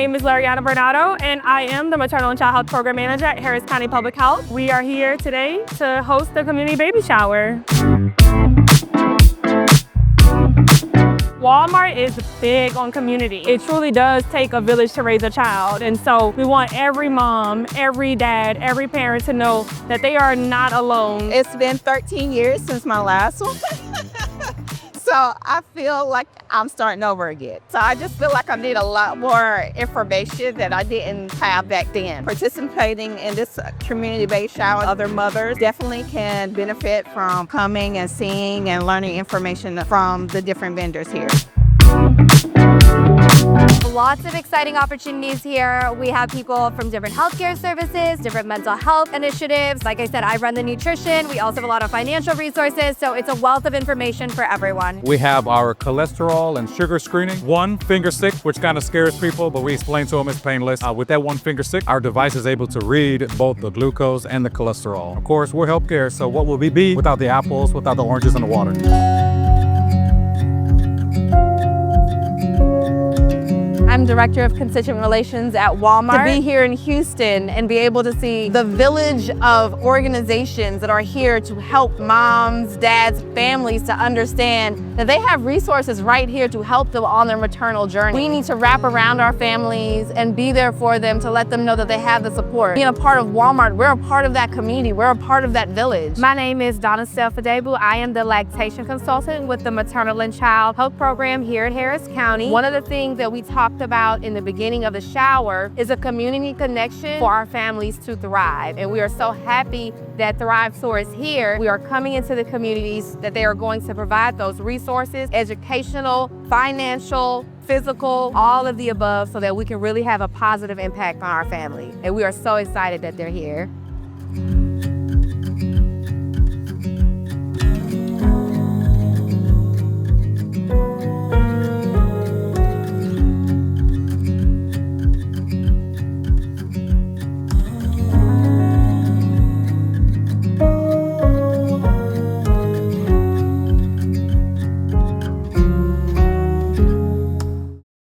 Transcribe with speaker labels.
Speaker 1: name is Lariana Bernardo, and I am the Maternal and Child Health Program Manager at Harris County Public Health. We are here today to host the community baby shower. Walmart is big on community. It truly does take a village to raise a child. And so we want every mom, every dad, every parent to know that they are not alone.
Speaker 2: It's been 13 years since my last one. So I feel like I'm starting over again. So I just feel like I need a lot more information that I didn't have back then. Participating in this community-based shower, other mothers definitely can benefit from coming and seeing and learning information from the different vendors here.
Speaker 3: Lots of exciting opportunities here. We have people from different healthcare services, different mental health initiatives. Like I said, I run the nutrition. We also have a lot of financial resources, so it's a wealth of information for everyone.
Speaker 4: We have our cholesterol and sugar screening. One finger stick, which kind of scares people, but we explain to them it's painless. With that one finger stick, our device is able to read both the glucose and the cholesterol. Of course, we're healthcare, so what will we be without the apples, without the oranges and the water?
Speaker 5: I'm Director of Constituent Relations at Walmart. To be here in Houston and be able to see the village of organizations that are here to help moms, dads, families to understand that they have resources right here to help them on their maternal journey. We need to wrap around our families and be there for them to let them know that they have the support. Being a part of Walmart, we're a part of that community. We're a part of that village.
Speaker 1: My name is Donna Selfadebu. I am the lactation consultant with the Maternal and Child Health Program here at Harris County. One of the things that we talked about in the beginning of the shower is a community connection for our families to thrive. And we are so happy that Thrive Soar is here. We are coming into the communities that they are going to provide those resources, educational, financial, physical, all of the above, so that we can really have a positive impact on our family. And we are so excited that they're here.